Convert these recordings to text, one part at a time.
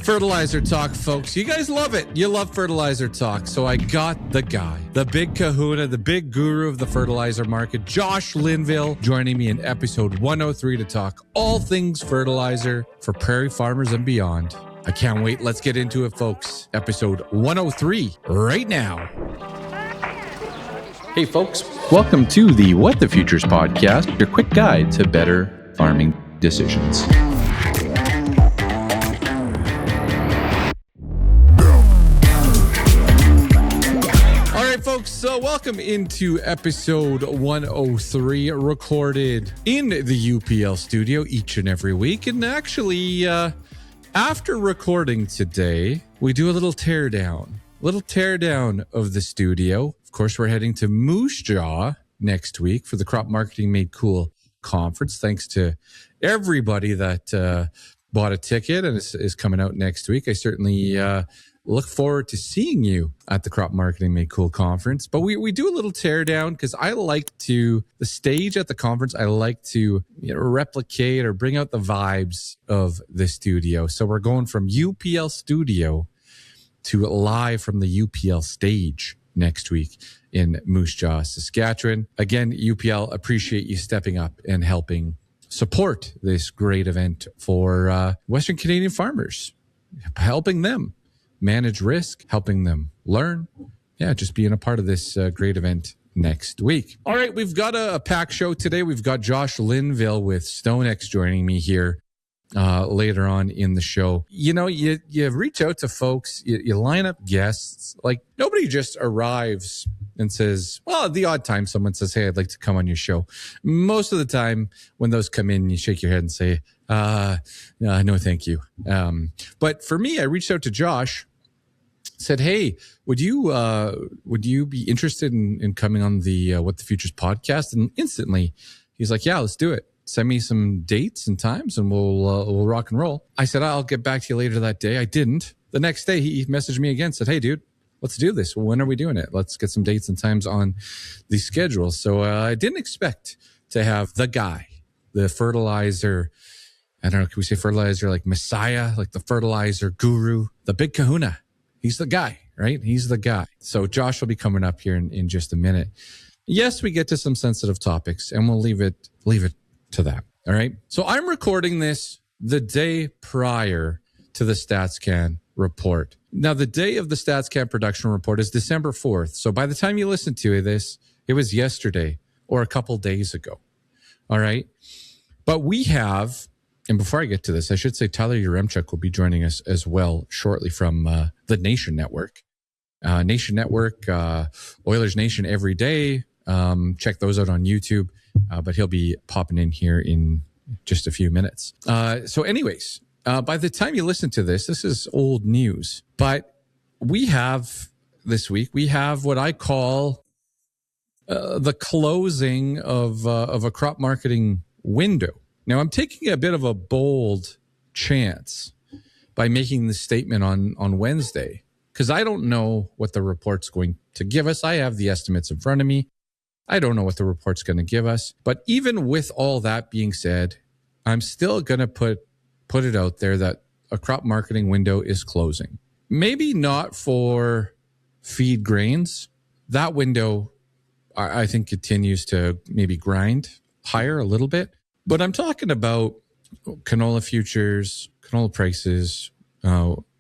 Fertilizer talk, folks. You guys love it. You love fertilizer talk. So I got the guy, the big kahuna, the big guru of the fertilizer market, Josh Linville, joining me in episode 103 to talk all things fertilizer for prairie farmers and beyond. I can't wait. Let's get into it, folks. Episode 103 right now. Hey, folks. Welcome to the What the Futures podcast, your quick guide to better farming decisions. Folks, so welcome into episode 103, recorded in the UPL studio each and every week. And actually, after recording today, we do a little teardown of the studio. Of course, we're heading to Moose Jaw next week for the Crop Marketing Made Cool conference. Thanks to everybody that bought a ticket and is coming out next week. I certainly look forward to seeing you at the Crop Marketing Made Cool conference. But we do a little teardown because I like to, the stage at the conference, I like to replicate or bring out the vibes of the studio. So we're going from UPL studio to live from the UPL stage next week in Moose Jaw, Saskatchewan. Again, UPL, appreciate you stepping up and helping support this great event for Western Canadian farmers, helping them manage risk, helping them learn. Yeah, just being a part of this great event next week. All right, we've got a packed show today. We've got Josh Linville with StoneX joining me here later on in the show. You know, you reach out to folks, you line up guests. Like, nobody just arrives and says, well, the odd time someone says, hey, I'd like to come on your show. Most of the time when those come in, you shake your head and say, no, thank you. But for me, I reached out to Josh, said, hey, would you be interested in coming on the What the Futures podcast? And instantly he's like, yeah, let's do it. Send me some dates and times and we'll rock and roll. I said, I'll get back to you later that day. I didn't. The next day he messaged me again, said, hey, dude, let's do this. When are we doing it? Let's get some dates and times on the schedule. So I didn't expect to have the guy, the fertilizer, I don't know, can we say fertilizer like messiah, like the fertilizer guru, the big kahuna? He's the guy, right? He's the guy. So Josh will be coming up here in just a minute. Yes, we get to some sensitive topics and we'll leave it to that. All right. So I'm recording this the day prior to the StatsCan report. Now, the day of the StatsCan production report is December 4th. So by the time you listen to this, it was yesterday or a couple days ago. All right. But we have, and before I get to this, I should say Tyler Yaremchuk will be joining us as well shortly from the Nation Network. Nation Network, Oilers Nation every day. Check those out on YouTube. But he'll be popping in here in just a few minutes. So anyways, by the time you listen to this is old news. But we have this week, we have what I call the closing of a crop marketing window. Now, I'm taking a bit of a bold chance by making this statement on Wednesday, because I don't know what the report's going to give us. I have the estimates in front of me. I don't know what the report's going to give us. But even with all that being said, I'm still going to put it out there that a crop marketing window is closing. Maybe not for feed grains. That window, I think, continues to maybe grind higher a little bit. But I'm talking about canola futures, canola prices,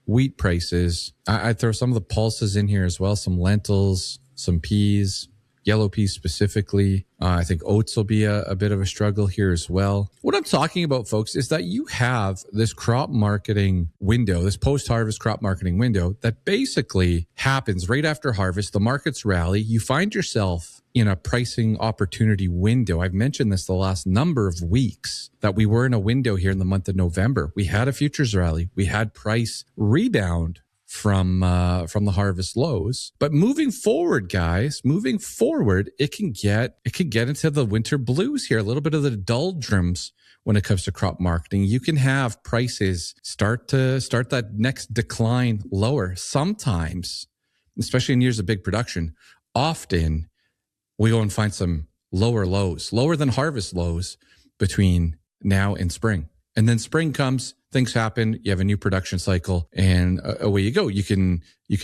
wheat prices. I'd throw some of the pulses in here as well, some lentils, some peas, yellow peas specifically. I think oats will be a bit of a struggle here as well. What I'm talking about, folks, is that you have this crop marketing window, this post-harvest crop marketing window that basically happens right after harvest. The markets rally. You find yourself in a pricing opportunity window. I've mentioned this the last number of weeks that we were in a window here in the month of November. We had a futures rally. We had price rebound from the harvest lows. But moving forward, guys, it can get into the winter blues here, a little bit of the doldrums when it comes to crop marketing. You can have prices start that next decline lower. Sometimes, especially in years of big production, often we go and find some lower lows, lower than harvest lows between now and spring. And then spring comes, things happen. You have a new production cycle, and away you go. You can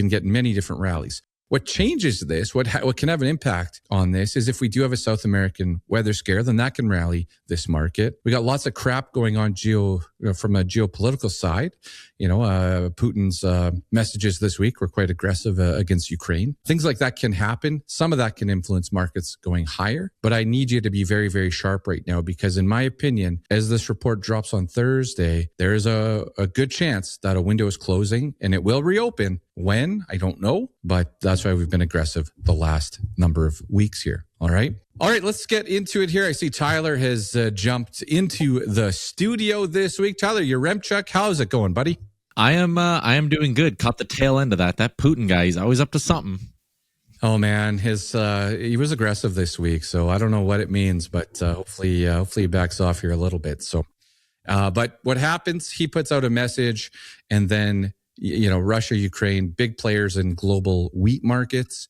get many different rallies. What changes this, what can have an impact on this, is if we do have a South American weather scare, then that can rally this market. We got lots of crap going on from a geopolitical side. Putin's messages this week were quite aggressive against Ukraine. Things like that can happen. Some of that can influence markets going higher. But I need you to be very, very sharp right now, because in my opinion, as this report drops on Thursday, there is a good chance that a window is closing and it will reopen. When? I don't know, but that's why we've been aggressive the last number of weeks here. All right, let's get into it here. I see Tyler has jumped into the studio this week. Tyler Yaremchuk, how's it going, buddy? I am doing good. Caught the tail end of that Putin guy. He's always up to something. Oh man, he was aggressive this week, so I don't know what it means, but hopefully he backs off here a little bit. So, but what happens? He puts out a message, and then Russia, Ukraine, big players in global wheat markets,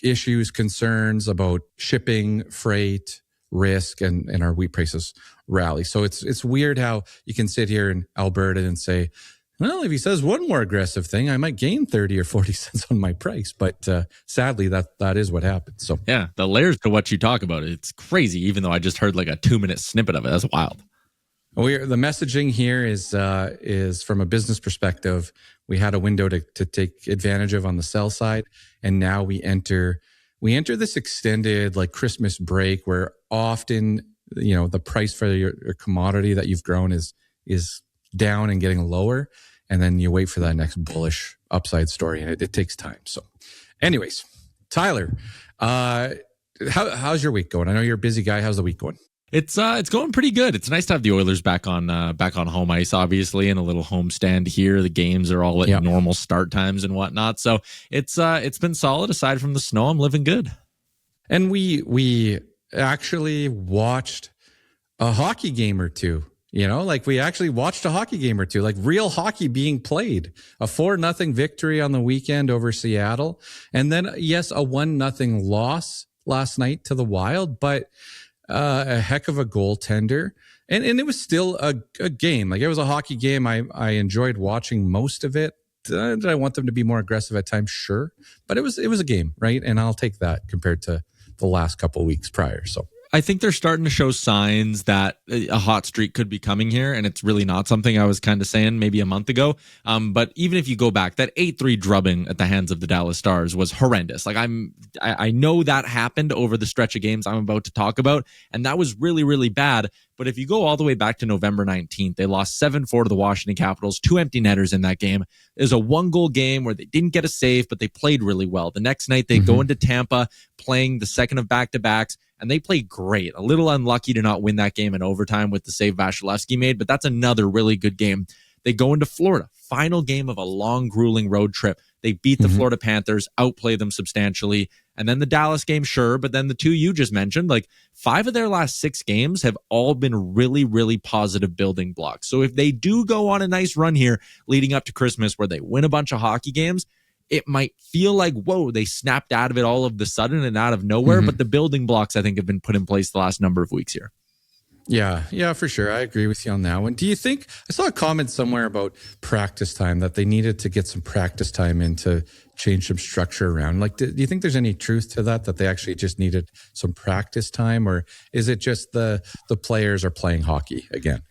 issues, concerns about shipping, freight, risk, and our wheat prices rally. So it's weird how you can sit here in Alberta and say, well, if he says one more aggressive thing, I might gain 30 or 40 cents on my price. But sadly, that is what happens. So yeah, the layers to what you talk about, it's crazy, even though I just heard like a 2-minute snippet of it. That's wild. The messaging here is from a business perspective. We had a window to take advantage of on the sell side, and now we enter this extended like Christmas break where often the price for your commodity that you've grown is down and getting lower, and then you wait for that next bullish upside story, and it takes time. So, anyways, Tyler, how's your week going? I know you're a busy guy. How's the week going? It's going pretty good. It's nice to have the Oilers back on home ice, obviously, and a little homestand here. The games are all at normal start times and whatnot. So it's been solid. Aside from the snow, I'm living good. And we actually watched a hockey game or two. We actually watched a hockey game or two, like real hockey being played. A 4-0 victory on the weekend over Seattle, and then yes, a 1-0 loss last night to the Wild, but a heck of a goaltender. And it was still a game. Like, it was a hockey game. I enjoyed watching most of it. Did I want them to be more aggressive at times? Sure. But it was a game, right? And I'll take that compared to the last couple of weeks prior. So I think they're starting to show signs that a hot streak could be coming here, and it's really not something I was kind of saying maybe a month ago. But even if you go back, that 8-3 drubbing at the hands of the Dallas Stars was horrendous. Like, I know that happened over the stretch of games I'm about to talk about, and that was really, really bad. But if you go all the way back to November 19th, they lost 7-4 to the Washington Capitals, 2 empty netters in that game. It was a 1-goal game where they didn't get a save, but they played really well. The next night, they go into Tampa playing the second of back-to-backs, and they played great. A little unlucky to not win that game in overtime with the save Vasilevsky made, but that's another really good game. They go into Florida, final game of a long, grueling road trip. They beat the Florida Panthers, outplay them substantially. And then the Dallas game, sure, but then the two you just mentioned, like 5 of their last 6 games have all been really, really positive building blocks. So if they do go on a nice run here leading up to Christmas where they win a bunch of hockey games, it might feel like, whoa, they snapped out of it all of the sudden and out of nowhere. But the building blocks, I think, have been put in place the last number of weeks here. Yeah, for sure. I agree with you on that one. Do you think, I saw a comment somewhere about practice time, that they needed to get some practice time in to change some structure around? Like, do you think there's any truth to that they actually just needed some practice time, or is it just the players are playing hockey again?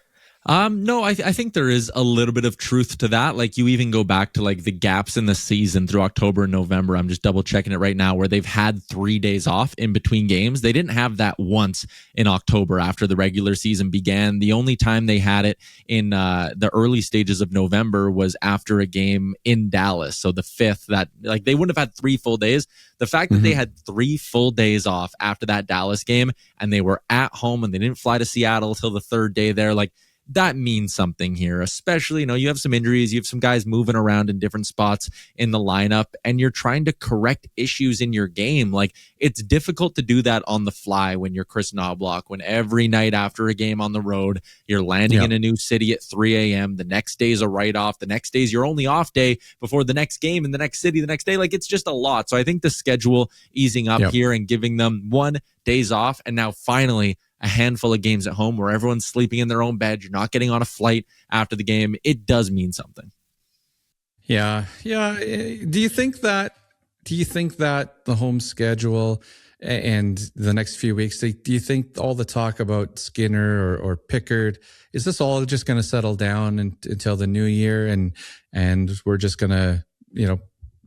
No, I think there is a little bit of truth to that. Like, you even go back to like the gaps in the season through October and November. I'm just double checking it right now, where they've had 3 days off in between games. They didn't have that once in October after the regular season began. The only time they had it in the early stages of November was after a game in Dallas. So the 5th, that like they wouldn't have had 3 full days. The fact that they had 3 full days off after that Dallas game, and they were at home and they didn't fly to Seattle till the 3rd day there, like, that means something here, especially, you have some injuries, you have some guys moving around in different spots in the lineup, and you're trying to correct issues in your game. Like, it's difficult to do that on the fly when you're Chris Knobloch, when every night after a game on the road, you're landing in a new city at 3 a.m. The next day is a write-off. The next day is your only off day before the next game in the next city the next day. Like, it's just a lot. So I think the schedule easing up here and giving them 1 days off, and now finally a handful of games at home where everyone's sleeping in their own bed, you're not getting on a flight after the game, it does mean something. Yeah. Do you think that the home schedule and the next few weeks, do you think all the talk about Skinner or Pickard, is this all just going to settle down until the new year and we're just going to,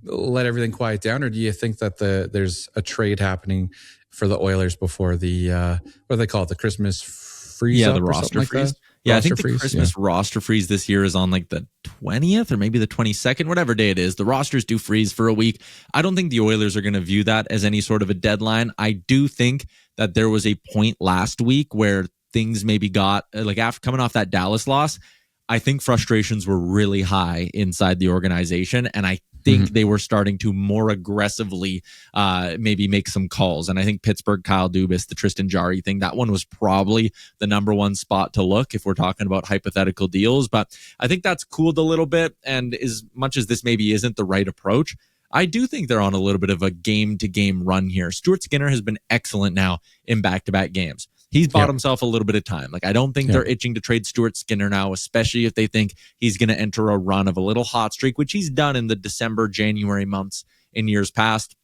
let everything quiet down? Or do you think that there's a trade happening for the Oilers before the, what do they call it? The Christmas freeze? Yeah, the roster freeze. I think the Christmas roster freeze this year is on like the 20th or maybe the 22nd, whatever day it is. The rosters do freeze for a week. I don't think the Oilers are going to view that as any sort of a deadline. I do think that there was a point last week where things maybe got, like after coming off that Dallas loss, I think frustrations were really high inside the organization. And I think they were starting to more aggressively maybe make some calls. And I think Pittsburgh, Kyle Dubas, the Tristan Jarry thing, that one was probably the number one spot to look if we're talking about hypothetical deals. But I think that's cooled a little bit. And as much as this maybe isn't the right approach, I do think they're on a little bit of a game-to-game run here. Stuart Skinner has been excellent now in back-to-back games. He's bought himself a little bit of time. Like, I don't think they're itching to trade Stuart Skinner now, especially if they think he's going to enter a run of a little hot streak, which he's done in the December, January months in years past.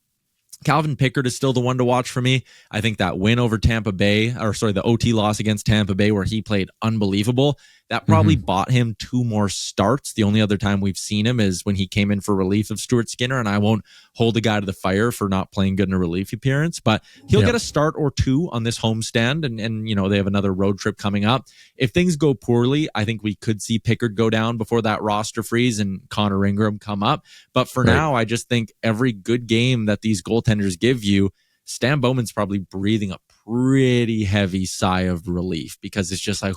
Calvin Pickard is still the one to watch for me. I think that win over Tampa Bay, the OT loss against Tampa Bay where he played unbelievable, that probably bought him 2 more starts. The only other time we've seen him is when he came in for relief of Stuart Skinner, and I won't hold a guy to the fire for not playing good in a relief appearance, but he'll get a start or 2 on this homestand, and they have another road trip coming up. If things go poorly, I think we could see Pickard go down before that roster freeze and Connor Ingram come up. But for now, I just think every good game that these goaltenders give you, Stan Bowman's probably breathing a pretty heavy sigh of relief because it's just like,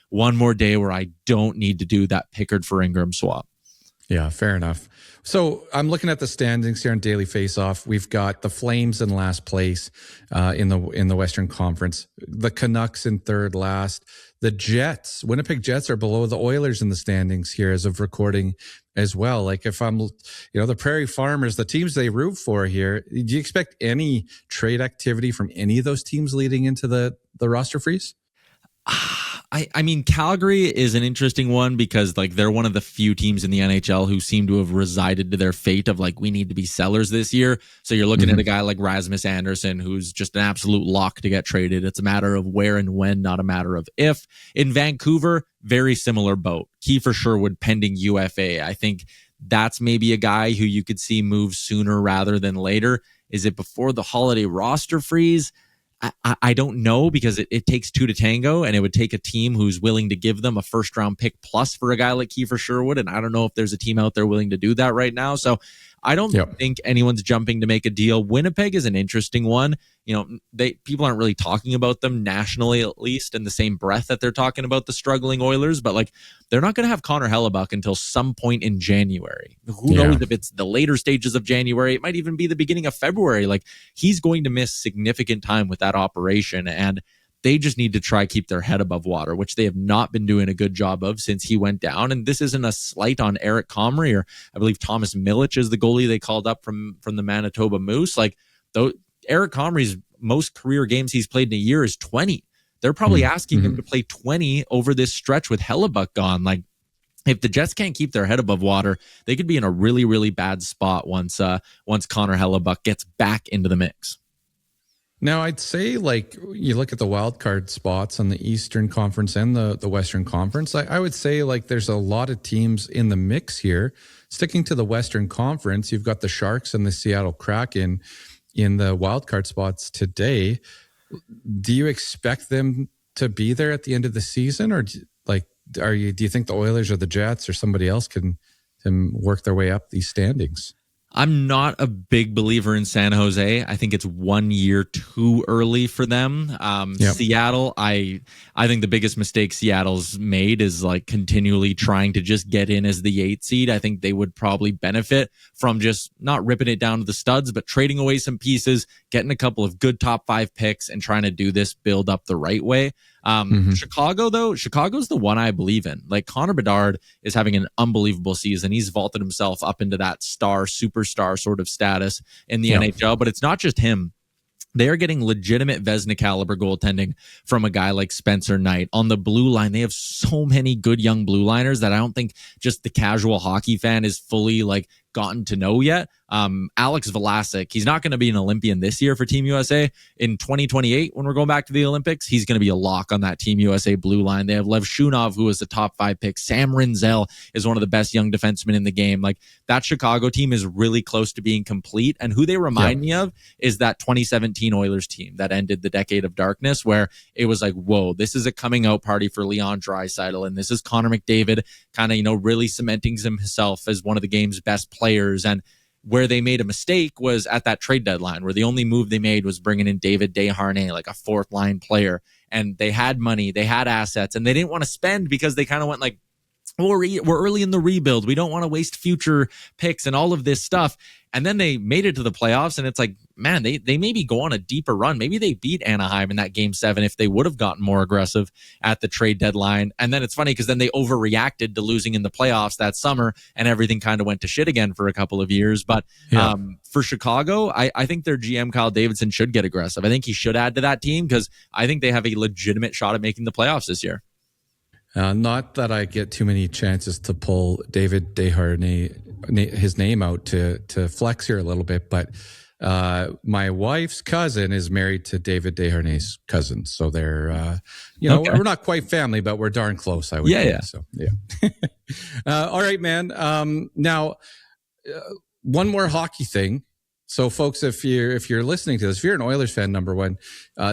one more day where I don't need to do that Pickard for Ingram swap. Yeah, fair enough. So I'm looking at the standings here on Daily Faceoff. We've got the Flames in last place in the Western Conference. The Canucks in third last. The Jets, Winnipeg Jets, are below the Oilers in the standings here as of recording as well. Like if I'm, the Prairie Farmers, the teams they root for here, do you expect any trade activity from any of those teams leading into the roster freeze? I mean, Calgary is an interesting one because like they're one of the few teams in the NHL who seem to have resided to their fate of like, we need to be sellers this year. So you're looking at a guy like Rasmus Anderson, who's just an absolute lock to get traded. It's a matter of where and when, not a matter of if. In Vancouver, very similar boat. Kiefer Sherwood pending UFA. I think that's maybe a guy who you could see move sooner rather than later. Is it before the holiday roster freeze? I don't know because it takes 2 to tango, and it would take a team who's willing to give them a first-round pick plus for a guy like Kiefer Sherwood, and I don't know if there's a team out there willing to do that right now. So I don't think anyone's jumping to make a deal. Winnipeg is an interesting one. People aren't really talking about them nationally, at least in the same breath that they're talking about the struggling Oilers, but like they're not going to have Connor Hellebuck until some point in January. Who knows if it's the later stages of January? It might even be the beginning of February. Like he's going to miss significant time with that operation, and they just need to try keep their head above water, which they have not been doing a good job of since he went down. And this isn't a slight on Eric Comrie, or I believe Thomas Milic is the goalie they called up from the Manitoba Moose. Like though Eric Comrie's most career games he's played in a year is 20. They're probably asking him to play 20 over this stretch with Hellebuck gone. Like if the Jets can't keep their head above water, they could be in a really, really bad spot once Connor Hellebuck gets back into the mix. Now, I'd say, like, you look at the wild card spots on the Eastern Conference and the Western Conference, I would say, like, there's a lot of teams in the mix here. Sticking to the Western Conference, you've got the Sharks and the Seattle Kraken in the wild card spots today. Do you expect them to be there at the end of the season? Or, do you think the Oilers or the Jets or somebody else can work their way up these standings? I'm not a big believer in San Jose. I think it's 1 year too early for them. Seattle, I think the biggest mistake Seattle's made is like continually trying to just get in as the 8th seed. I think they would probably benefit from just not ripping it down to the studs, but trading away some pieces, getting a couple of good top 5 picks and trying to do this build up the right way. Chicago's the one I believe in. Like Connor Bedard is having an unbelievable season. He's vaulted himself up into that superstar sort of status in the NHL, but it's not just him. They are getting legitimate Vezina caliber goaltending from a guy like Spencer Knight. On the blue line, they have so many good young blue liners that I don't think just the casual hockey fan is fully like gotten to know yet. Alex Vlasic, he's not going to be an Olympian this year for Team USA. In 2028, when we're going back to the Olympics, he's going to be a lock on that Team USA blue line. They have Lev Shunov, who is the top 5 pick. Sam Rinzel is one of the best young defensemen in the game. Like, that Chicago team is really close to being complete. And who they remind me of is that 2017 Oilers team that ended the decade of darkness, where it was like, whoa, this is a coming out party for Leon Draisaitl. And this is Connor McDavid kind of, really cementing himself as one of the game's best players. And where they made a mistake was at that trade deadline, where the only move they made was bringing in David Desharnais, like a fourth line player. And they had money, they had assets, and they didn't want to spend because they kind of went like, we're early in the rebuild. We don't want to waste future picks and all of this stuff. And then they made it to the playoffs, and it's like, man, they maybe go on a deeper run. Maybe they beat Anaheim in that game 7 if they would have gotten more aggressive at the trade deadline. And then it's funny because then they overreacted to losing in the playoffs that summer, and everything kind of went to shit again for a couple of years. But for Chicago, I think their GM Kyle Davidson should get aggressive. I think he should add to that team because I think they have a legitimate shot at making the playoffs this year. Not that I get too many chances to pull David Desharnais, his name out to flex here a little bit, but my wife's cousin is married to David Desharnais' cousin, so they're we're not quite family, but we're darn close. I would think. So all right, man. Now, one more hockey thing. So, folks, if you're listening to this, if you're an Oilers fan, number one,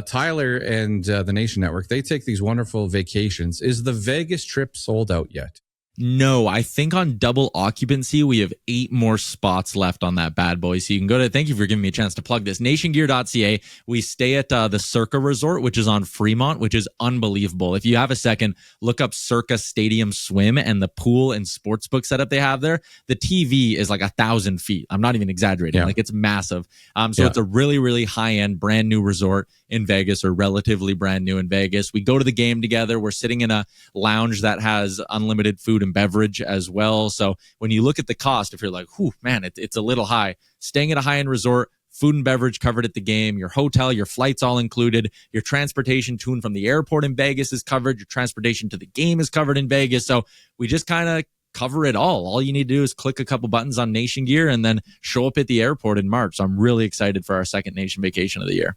Tyler and the Nation Network, they take these wonderful vacations. Is the Vegas trip sold out yet? No, I think on double occupancy, we have 8 more spots left on that bad boy. So you can go to, thank you for giving me a chance to plug this, nationgear.ca. We stay at the Circa Resort, which is on Fremont, which is unbelievable. If you have a second, look up Circa Stadium Swim and the pool and sportsbook setup they have there. The TV is like 1,000 feet. I'm not even exaggerating. Like, it's massive. It's a really, really high-end, brand new resort in Vegas, or relatively brand new in Vegas. We go to the game together. We're sitting in a lounge that has unlimited food and beverage as well. So when you look at the cost, if you're like, whew, man, it's a little high, staying at a high-end resort, food and beverage covered at the game, your hotel, your flights all included, your transportation to and from the airport in Vegas is covered, your transportation to the game is covered in Vegas. So we just kind of cover it all. All you need to do is click a couple buttons on Nation Gear and then show up at the airport in March. So I'm really excited for our second Nation vacation of the year.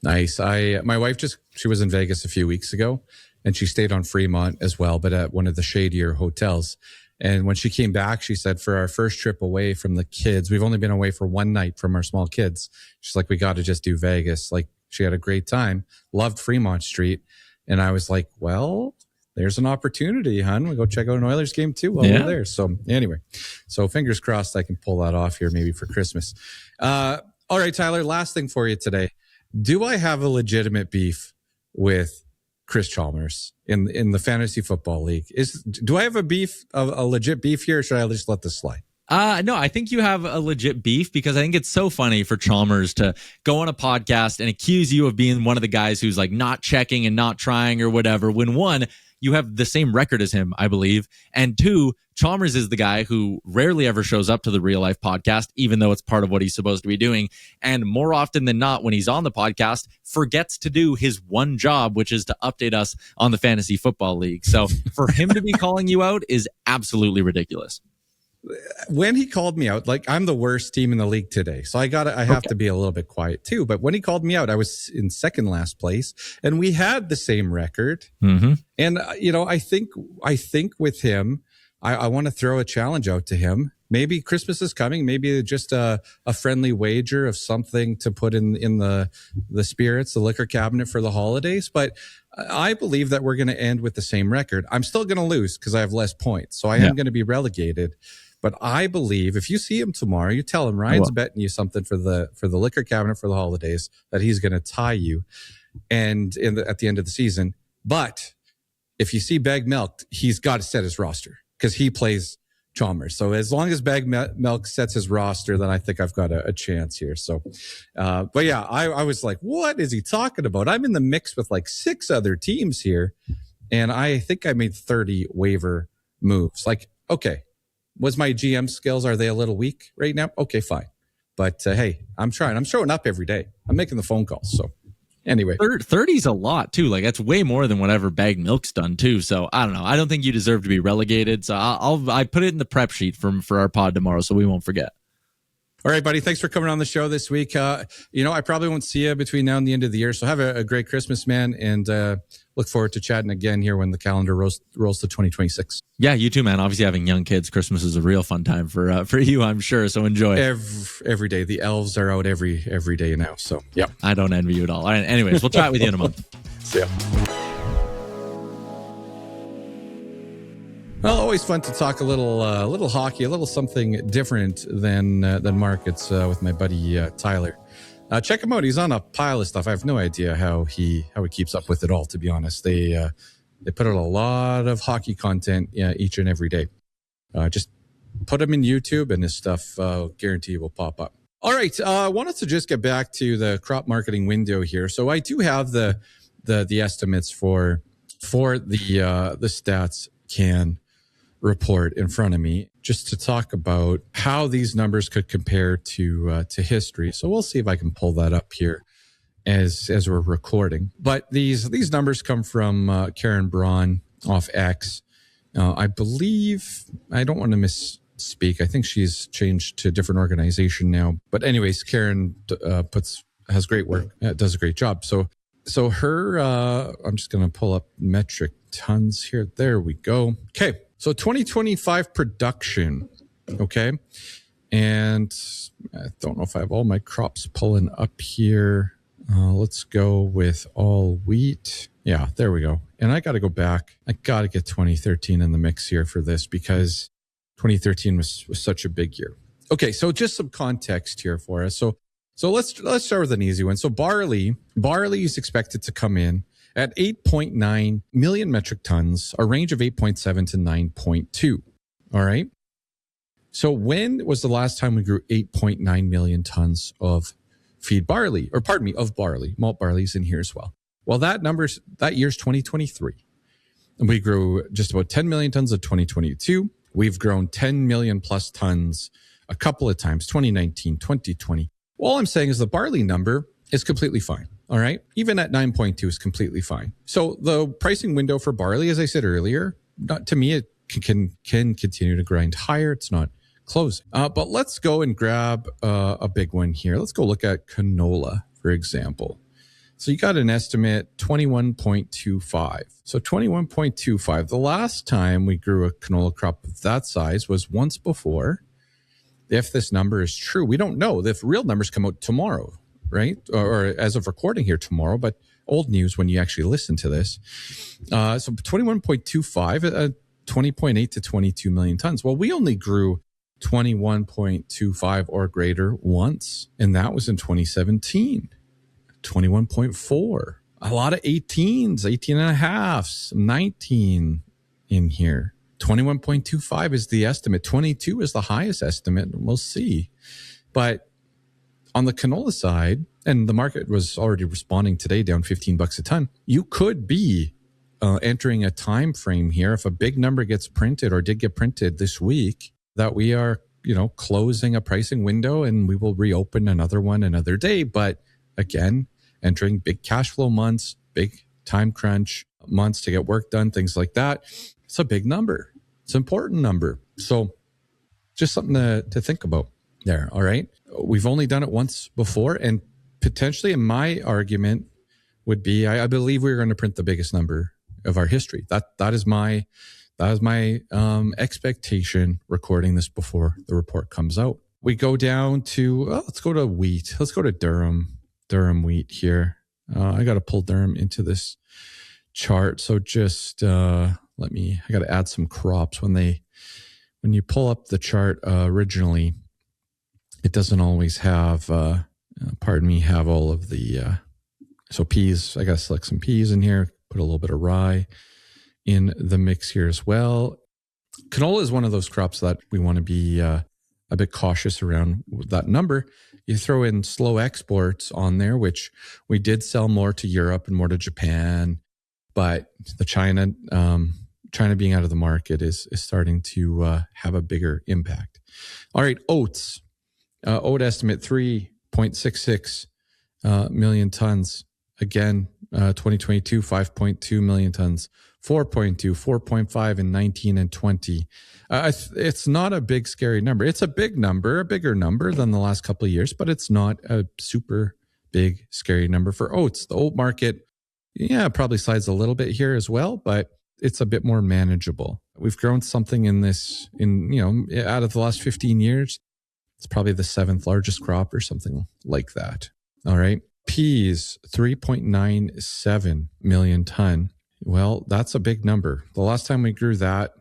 Nice. My wife she was in Vegas a few weeks ago, and she stayed on Fremont as well, but at one of the shadier hotels. And when she came back, she said, for our first trip away from the kids, we've only been away for one night from our small kids. She's like, we got to just do Vegas. Like, she had a great time, loved Fremont Street. And I was like, well, there's an opportunity, hon. We'll go check out an Oilers game too while we're there. So anyway, fingers crossed I can pull that off here maybe for Christmas. All right, Tyler, last thing for you today. Do I have a legitimate beef with Chris Chalmers in the fantasy football league? Do I have a legit beef here, or should I just let this slide? No, I think you have a legit beef, because I think it's so funny for Chalmers to go on a podcast and accuse you of being one of the guys who's like not checking and not trying or whatever, when one, you have the same record as him, I believe. And two, Chalmers is the guy who rarely ever shows up to the Real Life podcast, even though it's part of what he's supposed to be doing. And more often than not, when he's on the podcast, forgets to do his one job, which is to update us on the fantasy football league. So for him to be calling you out is absolutely ridiculous. When he called me out, like, I'm the worst team in the league today, so I have to be a little bit quiet too. But when he called me out, I was in second last place, and we had the same record. Mm-hmm. And I think with him, I want to throw a challenge out to him. Maybe Christmas is coming. Maybe just a friendly wager of something to put in the spirits, the liquor cabinet for the holidays. But I believe that we're going to end with the same record. I'm still going to lose because I have less points, so I am going to be relegated. But I believe if you see him tomorrow, you tell him Ryan's betting you something for the liquor cabinet for the holidays, that he's going to tie you, and at the end of the season. But if you see Bag Milk, he's got to set his roster because he plays Chalmers. So as long as Bag Milk sets his roster, then I think I've got a chance here. So, but yeah, I was like, what is he talking about? I'm in the mix with like 6 other teams here, and I think I made 30 waiver moves. Like, okay. Was my GM skills, are they a little weak right now? Okay, fine. But hey, I'm trying. I'm showing up every day. I'm making the phone calls. So anyway, 30's a lot too. Like that's way more than whatever bagged milk's done too. So I don't know. I don't think you deserve to be relegated. So I put it in the prep sheet for our pod tomorrow, so we won't forget. All right, buddy. Thanks for coming on the show this week. I probably won't see you between now and the end of the year. So have a great Christmas, man. And look forward to chatting again here when the calendar rolls to 2026. Yeah, you too, man. Obviously, having young kids, Christmas is a real fun time for you, I'm sure. So enjoy. Every day. The elves are out every day now. So, yeah. I don't envy you at all. All right, anyways, we'll chat with you in a month. See ya. Well, always fun to talk a little hockey, a little something different than markets with my buddy Tyler. Check him out; he's on a pile of stuff. I have no idea how he keeps up with it all. To be honest, they put out a lot of hockey content each and every day. Just put him in YouTube, and his stuff guarantee will pop up. All right, I wanted to just get back to the crop marketing window here. So I do have the estimates for the StatsCan report in front of me, just to talk about how these numbers could compare to history. So we'll see if I can pull that up here as we're recording. But these numbers come from Karen Braun off X. I believe, I don't want to misspeak. I think she's changed to a different organization now. But anyways, Karen has great work, does a great job. So her, I'm just going to pull up metric tons here. There we go. Okay. So 2025 production, okay? And I don't know if I have all my crops pulling up here. Let's go with all wheat. Yeah, there we go. And I got to go back. I got to get 2013 in the mix here for this because 2013 was such a big year. Okay, so just some context here for us. So let's start with an easy one. So barley is expected to come in at 8.9 million metric tons, a range of 8.7 to 9.2. All right. So when was the last time we grew 8.9 million tons of barley? Malt barley's in here as well. Well, that year's 2023. And we grew just about 10 million tons of 2022. We've grown 10 million plus tons a couple of times, 2019, 2020. All I'm saying is the barley number is completely fine. All right. Even at 9.2 is completely fine. So the pricing window for barley, as I said earlier, to me, it can continue to grind higher. It's not closing. But let's go and grab a big one here. Let's go look at canola, for example. So you got an estimate 21.25. So 21.25. The last time we grew a canola crop of that size was once before. If this number is true, we don't know. The real numbers come out tomorrow, right? Or as of recording here tomorrow, but old news when you actually listen to this. So 21.25, 20.8 to 22 million tons. Well, we only grew 21.25 or greater once, and that was in 2017. 21.4. A lot of 18s, 18 and a halves, 19 in here. 21.25 is the estimate. 22 is the highest estimate. We'll see. But on the canola side, and the market was already responding today down $15 a ton, you could be entering a time frame here if a big number gets printed or did get printed this week that we are, closing a pricing window and we will reopen another one another day. But again, entering big cash flow months, big time crunch months to get work done, things like that. It's a big number. It's an important number. So just something to think about there. All right. We've only done it once before. And potentially, in my argument would be, I believe we're going to print the biggest number of our history. That is my expectation recording this before the report comes out. We go down to, let's go to wheat. Let's go to Durham wheat here. I got to pull Durham into this chart. So just I got to add some crops. When you pull up the chart originally, it doesn't always have, have all of the, so peas. I got to select some peas in here, put a little bit of rye in the mix here as well. Canola is one of those crops that we want to be a bit cautious around that number. You throw in slow exports on there, which we did sell more to Europe and more to Japan, but the China being out of the market is starting to have a bigger impact. All right, oats. Oat estimate 3.66 million tons. Again, 2022, 5.2 million tons, 4.2, 4.5 in 19 and 20. It's not a big, scary number. It's a big number, a bigger number than the last couple of years, but it's not a super big, scary number for oats. The oat market, probably slides a little bit here as well, but it's a bit more manageable. We've grown something out of the last 15 years. It's probably the 7th largest crop or something like that. All right. Peas, 3.97 million ton. Well, that's a big number. The last time we grew that,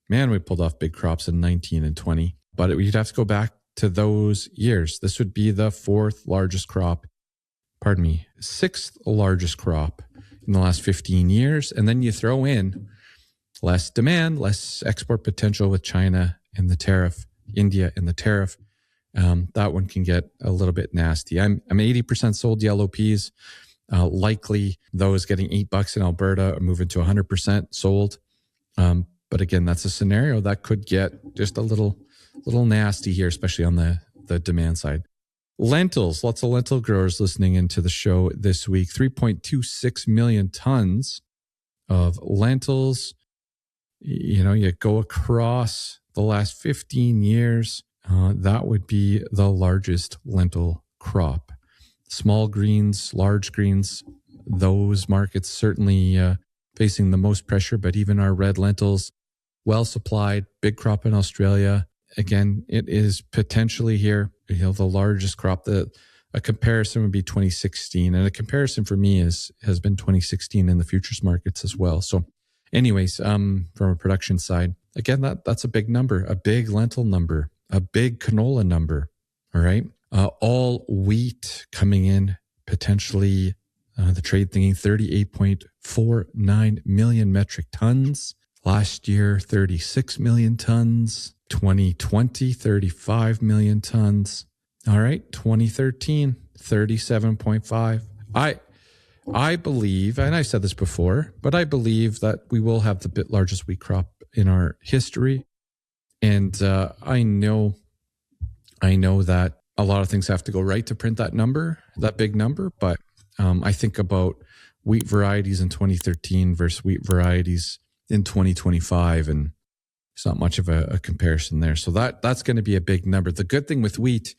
we pulled off big crops in 19 and 20. But you'd have to go back to those years. This would be the 4th largest crop. 6th largest crop in the last 15 years. And then you throw in less demand, less export potential with China and the tariff, India and the tariff. That one can get a little bit nasty. I'm 80% sold yellow peas. Likely those getting $8 in Alberta are moving to 100% sold. But again, that's a scenario that could get just a little nasty here, especially on the demand side. Lentils, lots of lentil growers listening into the show this week. 3.26 million tons of lentils. You go across the last 15 years, that would be the largest lentil crop. Small greens, large greens, those markets certainly facing the most pressure, but even our red lentils, well supplied, big crop in Australia. Again, it is potentially here, the largest crop. A comparison would be 2016, and a comparison for me has been 2016 in the futures markets as well. So anyways, from a production side, again, that's a big number, a big lentil number, a big canola number. All right. All wheat coming in potentially, the trade thinking 38.49 million metric tons. Last year, 36 million tons. 2020, 35 million tons. All right. 2013, 37.5. I believe, and I've said this before, but I believe that we will have the largest wheat crop in our history. And I know that a lot of things have to go right to print that number, that big number. But I think about wheat varieties in 2013 versus wheat varieties in 2025, and there's not much of a comparison there. So that's going to be a big number. The good thing with wheat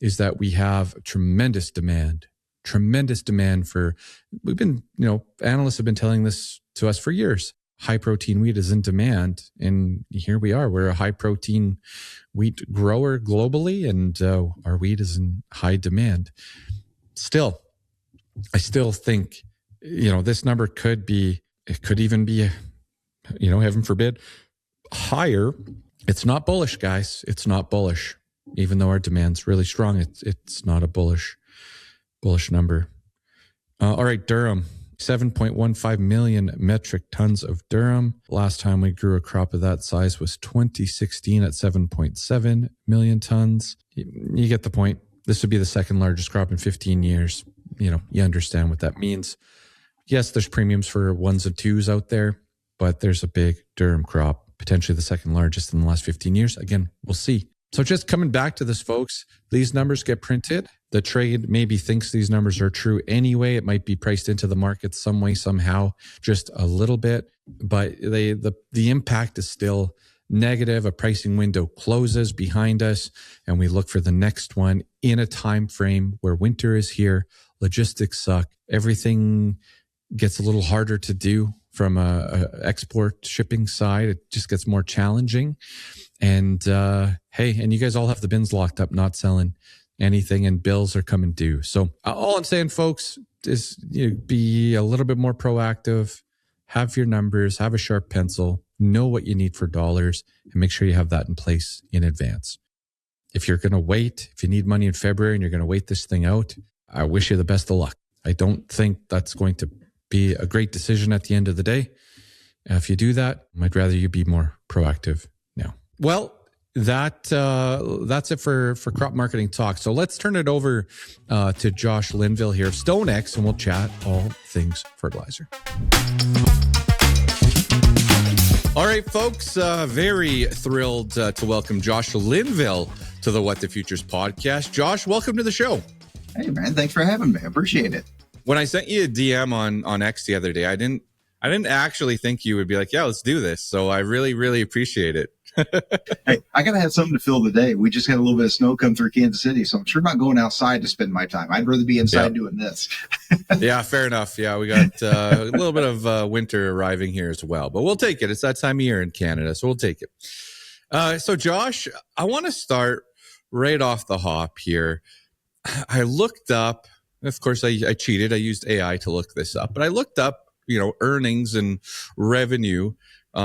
is that we have tremendous demand for, analysts have been telling this to us for years. High protein wheat is in demand. And here we are. We're a high protein wheat grower globally, and our wheat is in high demand. I still think, this number could even be, heaven forbid, higher. It's not bullish, guys. It's not bullish. Even though our demand's really strong, it's not a bullish number. All right, durum. 7.15 million metric tons of durum. Last time we grew a crop of that size was 2016 at 7.7 million tons. You get the point. This would be the 2nd largest crop in 15 years. You understand what that means. Yes, there's premiums for 1s and 2s out there, but there's a big durum crop, potentially the 2nd largest in the last 15 years. Again, we'll see. So just coming back to this, folks, these numbers get printed. The trade maybe thinks these numbers are true anyway. It might be priced into the market some way, somehow, just a little bit. But the impact is still negative. A pricing window closes behind us, and we look for the next one in a time frame where winter is here. Logistics suck. Everything gets a little harder to do from a export shipping side. It just gets more challenging. And and you guys all have the bins locked up, not selling anything, and bills are coming due. So all I'm saying, folks, is be a little bit more proactive, have your numbers, have a sharp pencil, know what you need for dollars, and make sure you have that in place in advance. If you're going to wait, if you need money in February and you're going to wait this thing out, I wish you the best of luck. I don't think that's going to be a great decision at the end of the day. If you do that, I'd rather you be more proactive now. Well, that's it for crop marketing talk. So let's turn it over to Josh Linville here of StoneX, and we'll chat all things fertilizer. All right, folks, very thrilled to welcome Josh Linville to the What the Futures podcast. Josh, welcome to the show. Hey man, thanks for having me. I appreciate it. When I sent you a DM on X the other day, I didn't actually think you would be like, yeah, let's do this. So I really, really appreciate it. Hey, I got to have something to fill the day. We just had a little bit of snow come through Kansas City, so I'm sure not going outside to spend my time. I'd rather be inside doing this. Yeah, fair enough. Yeah, we got a little bit of winter arriving here as well, but we'll take it. It's that time of year in Canada, so we'll take it. So Josh, I want to start right off the hop here. I looked up, of course, I cheated. I used AI to look this up, but I looked up, earnings and revenue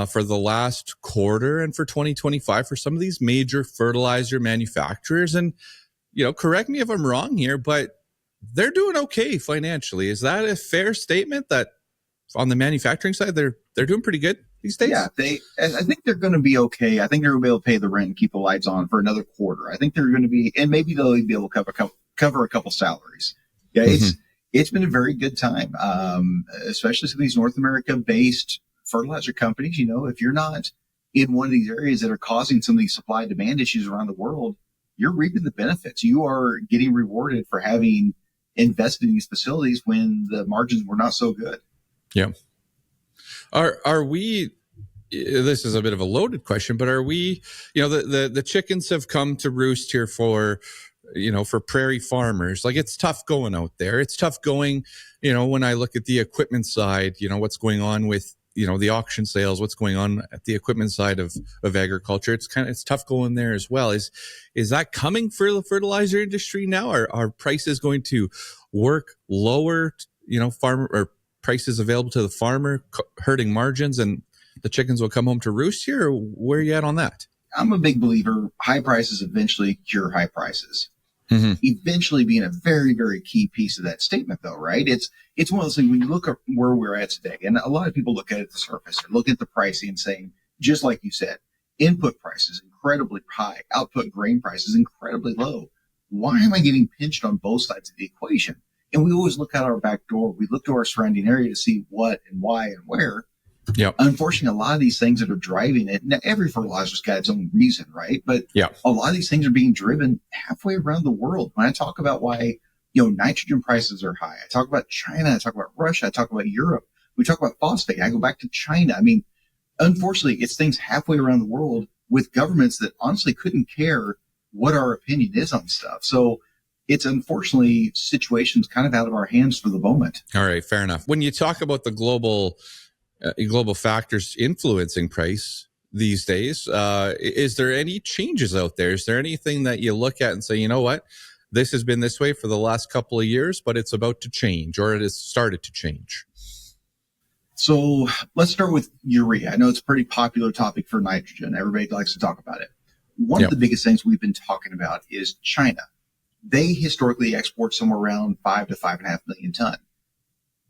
for the last quarter and for 2025 for some of these major fertilizer manufacturers. And, correct me if I'm wrong here, but they're doing okay financially. Is that a fair statement that on the manufacturing side, they're doing pretty good these days? Yeah, I think they're going to be okay. I think they're going to be able to pay the rent and keep the lights on for another quarter. I think they're going to be, and maybe they'll be able to cover a couple salaries. Yeah, it's been a very good time, especially some of these North America-based fertilizer companies. If you're not in one of these areas that are causing some of these supply demand issues around the world, you're reaping the benefits. You are getting rewarded for having invested in these facilities when the margins were not so good. Yeah. Are we, this is a bit of a loaded question, but are we, the chickens have come to roost here for prairie farmers. Like, it's tough going out there. It's tough going, when I look at the equipment side, what's going on with, the auction sales, what's going on at the equipment side of agriculture. It's tough going there as well. Is that coming for the fertilizer industry now? Are prices going to work lower, farmer or prices available to the farmer, hurting margins, and the chickens will come home to roost here? Or where are you at on that? I'm a big believer. High prices eventually cure high prices. Mm-hmm. Eventually being a very, very key piece of that statement, though, right? It's one of those things when you look at where we're at today, and a lot of people look at it at the surface, they're looking at the pricing and saying, just like you said, input prices incredibly high, output grain prices incredibly low. Why am I getting pinched on both sides of the equation? And we always look out our back door. We look to our surrounding area to see what and why and where. Yeah. Unfortunately, a lot of these things that are driving it, now every fertilizer's got its own reason, right? But a lot of these things are being driven halfway around the world. When I talk about why, nitrogen prices are high, I talk about China, I talk about Russia, I talk about Europe, we talk about phosphate, I go back to China. I mean, unfortunately, it's things halfway around the world with governments that honestly couldn't care what our opinion is on stuff. So it's unfortunately situations kind of out of our hands for the moment. All right, fair enough. When you talk about the global factors influencing price these days, is there any changes out there? Is there anything that you look at and say, you know what, this has been this way for the last couple of years, but it's about to change, or it has started to change? So let's start with urea. I know it's a pretty popular topic for nitrogen. Everybody likes to talk about it. One of the biggest things we've been talking about is China. They historically export somewhere around 5 to 5.5 million ton.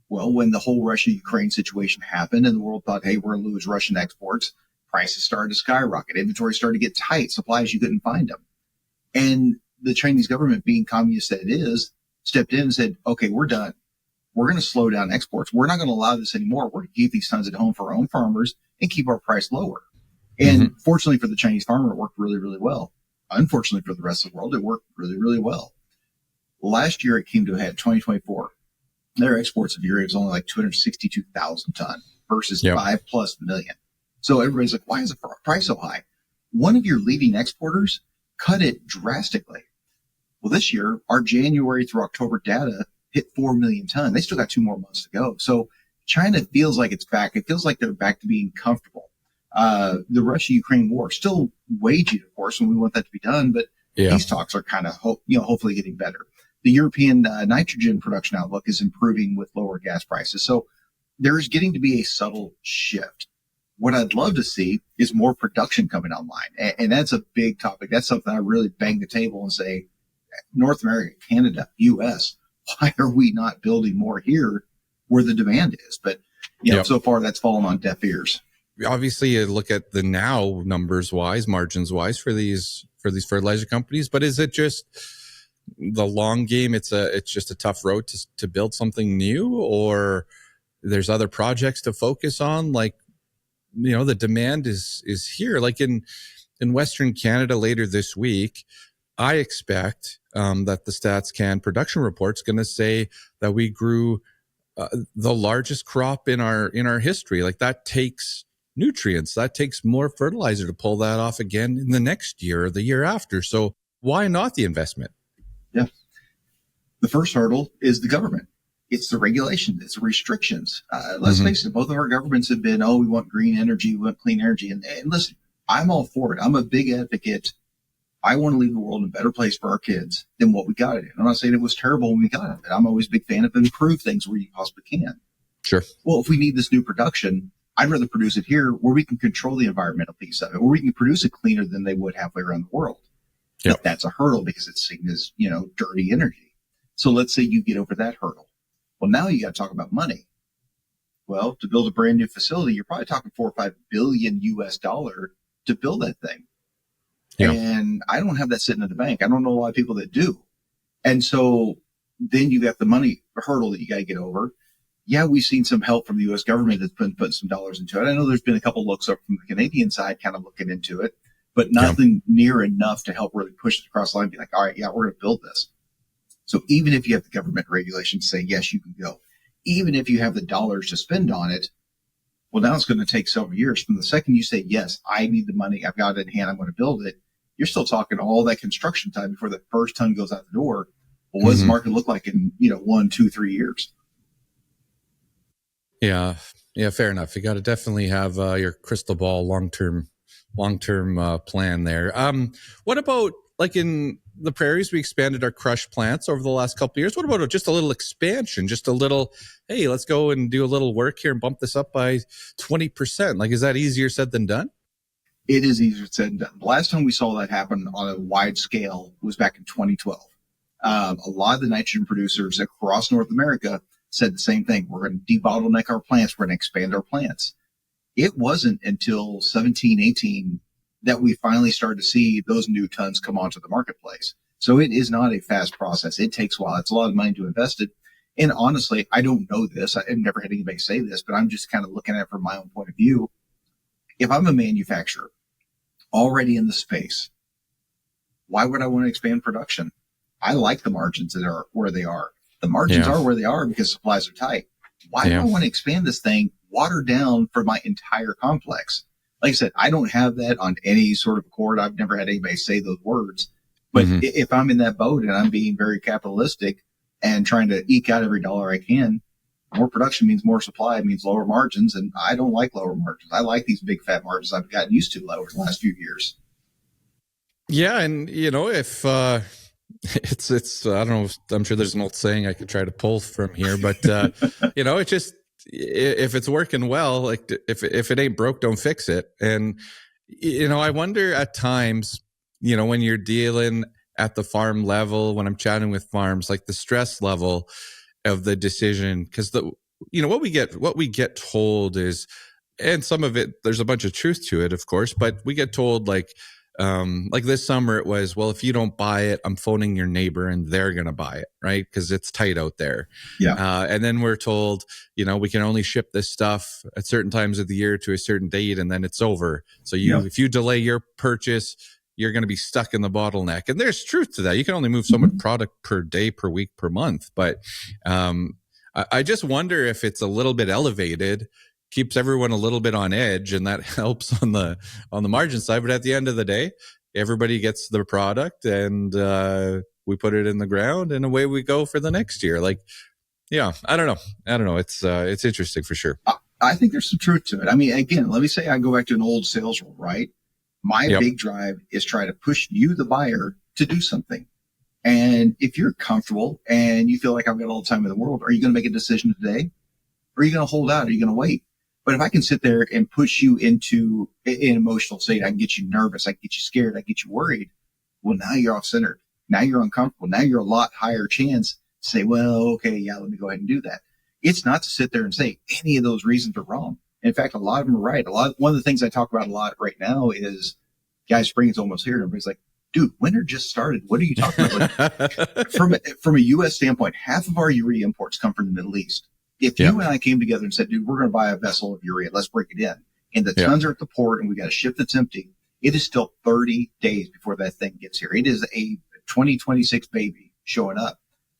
Well, when the whole Russia-Ukraine situation happened and the world thought, hey, we're going to lose Russian exports, prices started to skyrocket. Inventory started to get tight. Supplies, you couldn't find them. And the Chinese government, being communist that it is, stepped in and said, okay, we're done. We're going to slow down exports. We're not going to allow this anymore. We're going to keep these tons at home for our own farmers and keep our price lower. And fortunately for the Chinese farmer, it worked really, really well. Unfortunately for the rest of the world, it worked really, really well. Last year, it came to a head, 2024. Their exports of urea was only like 262,000 ton versus 5+ million. So everybody's like, why is the price so high? One of your leading exporters cut it drastically. Well, this year, our January through October data hit 4 million ton. They still got 2 more months to go. So China feels like it's back. It feels like they're back to being comfortable. The Russia-Ukraine war still waging, of course, and we want that to be done, but these talks are kind of, hopefully getting better. The European nitrogen production outlook is improving with lower gas prices. So there's getting to be a subtle shift. What I'd love to see is more production coming online. And that's a big topic. That's something I really bang the table and say, North America, Canada, US, why are we not building more here where the demand is? But so far that's fallen on deaf ears. Obviously, you look at the now numbers wise, margins wise for these fertilizer companies, but is it just the long game? It's just a tough road to build something new, or there's other projects to focus on? Like, the demand is here. Like in Western Canada later this week, I expect that the StatsCan production report's going to say that we grew the largest crop in our history. Like, that takes nutrients, that takes more fertilizer to pull that off again in the next year or the year after. So why not the investment? Yeah. The first hurdle is the government. It's the regulation. It's the restrictions. Let's face it, both of our governments have been, we want green energy, we want clean energy. And listen, I'm all for it. I'm a big advocate. I want to leave the world in a better place for our kids than what we got it in. I'm not saying it was terrible when we got it. I'm always a big fan of improve things where you possibly can. Sure. Well, if we need this new production, I'd rather produce it here where we can control the environmental piece of it, where we can produce it cleaner than they would halfway around the world. Yep. But that's a hurdle because it's seen as, dirty energy. So let's say you get over that hurdle. Well, now you got to talk about money. Well, to build a brand new facility, you're probably talking $4 or $5 billion to build that thing. Yeah. And I don't have that sitting in the bank. I don't know a lot of people that do. And so then you got the money hurdle that you got to get over. Yeah, we've seen some help from the U.S. government that's been putting some dollars into it. I know there's been a couple looks up from the Canadian side kind of looking into it, but nothing near enough to help really push it across the line and be like, all right, yeah, we're going to build this. So even if you have the government regulations saying, yes, you can go, even if you have the dollars to spend on it, well, now it's going to take several years. From the second you say, yes, I need the money, I've got it in hand, I'm going to build it, you're still talking all that construction time before the first ton goes out the door. Well, what does the market look like in, 1, 2, 3 years? Yeah, fair enough. You got to definitely have your crystal ball long-term plan there. What about, like, in the prairies, we expanded our crush plants over the last couple of years. What about just a little expansion, just a little, hey, let's go and do a little work here and bump this up by 20%? Like, is that easier said than done? It is easier said than done. The last time we saw that happen on a wide scale was back in 2012. A lot of the nitrogen producers across North America said the same thing. We're going to debottleneck our plants. We're going to expand our plants. It wasn't until 17, 18 that we finally started to see those new tons come onto the marketplace. So it is not a fast process. It takes a while. It's a lot of money to invest it. And honestly, I don't know this. I've never had anybody say this, but I'm just kind of looking at it from my own point of view. If I'm a manufacturer already in the space, why would I want to expand production? I like the margins that are where they are. The margins are where they are because supplies are tight. Why do I want to expand this thing, watered down for my entire complex? Like I said, I don't have that on any sort of accord. I've never had anybody say those words. But if I'm in that boat and I'm being very capitalistic and trying to eke out every dollar I can, more production means more supply, means lower margins. And I don't like lower margins. I like these big fat margins I've gotten used to over the last few years. Yeah. And, if it's, I don't know, I'm sure there's an old saying I could try to pull from here, but, it just, if it's working well, like if it ain't broke, don't fix it. And, I wonder at times, when you're dealing at the farm level, when I'm chatting with farms, like the stress level of the decision, because what we get told is, and some of it, there's a bunch of truth to it, of course, but we get told like this summer it was, well, if you don't buy it, I'm phoning your neighbor and they're going to buy it, right? Because it's tight out there. Yeah. And then we're told, we can only ship this stuff at certain times of the year to a certain date, and then it's over. So if you delay your purchase, you're going to be stuck in the bottleneck. And there's truth to that. You can only move so much product per day, per week, per month. But I just wonder if it's a little bit elevated, keeps everyone a little bit on edge, and that helps on the margin side. But at the end of the day, everybody gets the product, and we put it in the ground, and away we go for the next year. Like, yeah, I don't know. It's interesting for sure. I think there's some truth to it. I mean, again, let me say I go back to an old sales role, right? My big drive is try to push you, the buyer, to do something. And if you're comfortable and you feel like I've got all the time in the world, are you going to make a decision today? Or are you going to hold out? Are you going to wait? But if I can sit there and push you into an emotional state, I can get you nervous, I can get you scared, I can get you worried. Well, now you're off centered. Now you're uncomfortable. Now you're a lot higher chance to say, well, okay, yeah, let me go ahead and do that. It's not to sit there and say any of those reasons are wrong. In fact, a lot of them are right. One of the things I talk about a lot right now is, guys, spring is almost here. Everybody's like, dude, winter just started. What are you talking about? From a U.S. standpoint, half of our urea imports come from the Middle East. If you and I came together and said, dude, we're going to buy a vessel of urea, let's break it in, and the tons are at the port and we got a ship that's empty, it is still 30 days before that thing gets here. It is a 2026 baby showing up.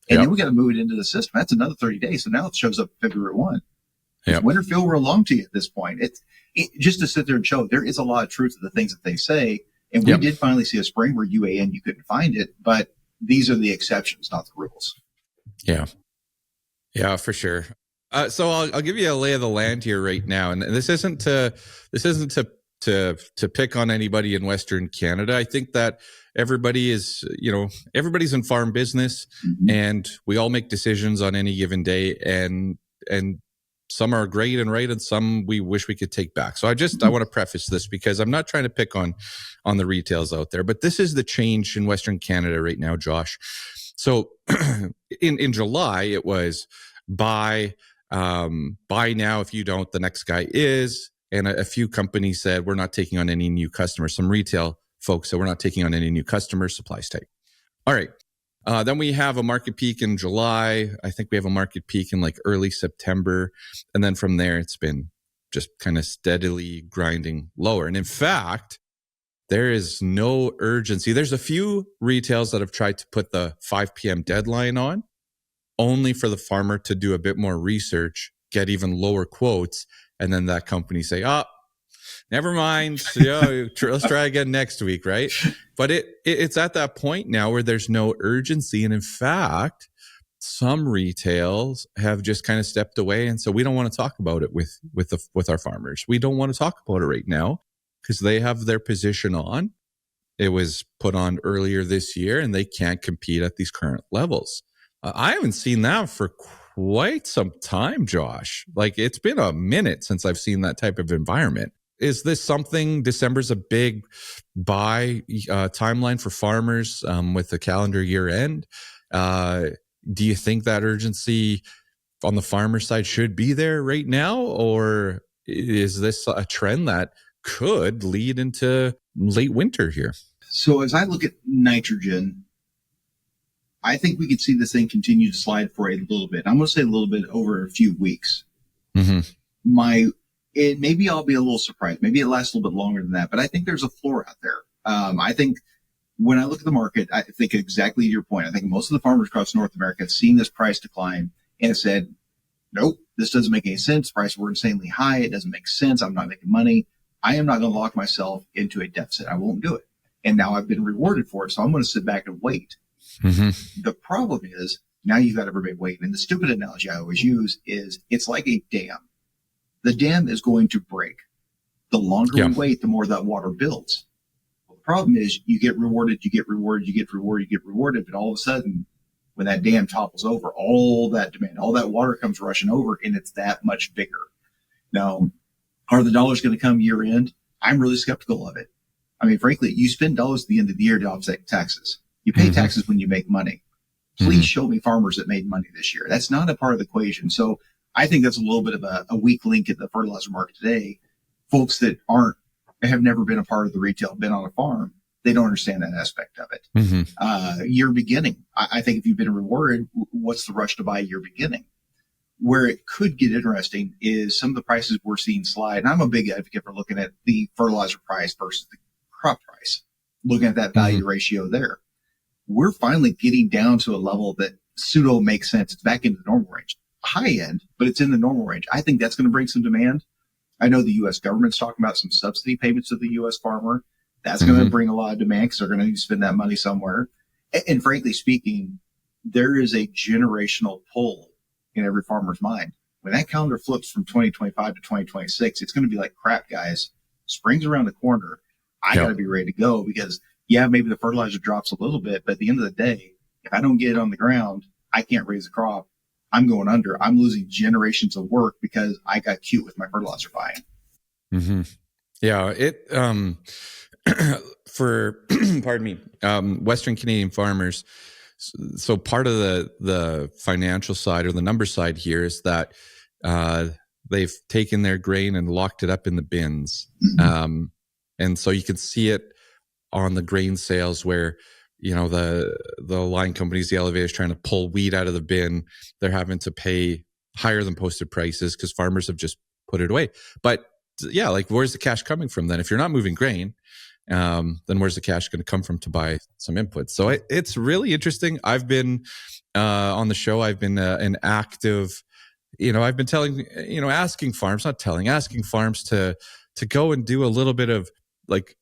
And then we got to move it into the system. That's another 30 days. So now it shows up February 1. Does winter feel real long to you at this point? It just to sit there and show there is a lot of truth to the things that they say. And we did finally see a spring where UAN, you couldn't find it, but these are the exceptions, not the rules. Yeah. Yeah, for sure. So I'll give you a lay of the land here right now. And this isn't to pick on anybody in Western Canada. I think that everybody's in farm business, and we all make decisions on any given day, and some are great and right, and some we wish we could take back. So I want to preface this because I'm not trying to pick on the retails out there, but this is the change in Western Canada right now, Josh. So in July, it was buy now. If you don't, the next guy is. And a few companies said, we're not taking on any new customers. Some retail folks said, we're not taking on any new customers, supplies tight. All right. Then we have a market peak in July. I think we have a market peak in like early September. And then from there, it's been just kind of steadily grinding lower. And in fact, there is no urgency. There's a few retails that have tried to put the 5 p.m. deadline on, only for the farmer to do a bit more research, get even lower quotes, and then that company say, never mind. Let's try again next week, right? But it's at that point now where there's no urgency. And in fact, some retails have just kind of stepped away. And so we don't want to talk about it with our farmers. We don't want to talk about it right now because they have their position on. It was put on earlier this year and they can't compete at these current levels. I haven't seen that for quite some time, Josh. Like it's been a minute since I've seen that type of environment. Is this something? December's a big buy timeline for farmers with the calendar year end. Do you think that urgency on the farmer side should be there right now? Or is this a trend that could lead into late winter here? So as I look at nitrogen, I think we could see this thing continue to slide for a little bit. I'm going to say a little bit over a few weeks. Maybe I'll be a little surprised. Maybe it lasts a little bit longer than that, but I think there's a floor out there. I think when I look at the market, I think exactly your point. I think most of the farmers across North America have seen this price decline and have said, nope, this doesn't make any sense. Prices were insanely high. It doesn't make sense. I'm not making money. I am not going to lock myself into a deficit. I won't do it. And now I've been rewarded for it. So I'm going to sit back and wait. The problem is now you've got everybody waiting. And the stupid analogy I always use is it's like a dam. The dam is going to break. The longer we wait, the more that water builds. Well, the problem is you get rewarded, you get rewarded, you get rewarded, you get rewarded. But all of a sudden, when that dam topples over, all that demand, all that water comes rushing over, and it's that much bigger. Now, are the dollars going to come year end? I'm really skeptical of it. I mean, frankly, you spend dollars at the end of the year to offset taxes. You pay taxes when you make money. Please show me farmers that made money this year. That's not a part of the equation. So I think that's a little bit of a weak link in the fertilizer market today. Folks that have never been a part of the retail, been on a farm, they don't understand that aspect of it. Year beginning. I think if you've been rewarded, what's the rush to buy year beginning? Where it could get interesting is some of the prices we're seeing slide. And I'm a big advocate for looking at the fertilizer price versus the crop price, looking at that value ratio there. We're finally getting down to a level that pseudo makes sense. It's back into the normal range. High end, but it's in the normal range. I think that's going to bring some demand. I know the U.S. government's talking about some subsidy payments to the U.S. farmer. That's going to bring a lot of demand because they're going to need to spend that money somewhere. And frankly speaking, there is a generational pull in every farmer's mind. When that calendar flips from 2025 to 2026, it's going to be like, crap, guys, spring's around the corner. I got to be ready to go because, maybe the fertilizer drops a little bit, but at the end of the day, if I don't get it on the ground, I can't raise a crop. I'm going under. I'm losing generations of work because I got cute with my fertilizer buying. Yeah, for pardon me, Western Canadian farmers. So part of the financial side or the number side here is that they've taken their grain and locked it up in the bins, and so you can see it on the grain sales where the line companies, the elevators trying to pull wheat out of the bin. They're having to pay higher than posted prices because farmers have just put it away. But where's the cash coming from then? If you're not moving grain then where's the cash going to come from to buy some inputs? So it's really interesting. I've been on the show. I've been an active, I've been asking farms to go and do a little bit of like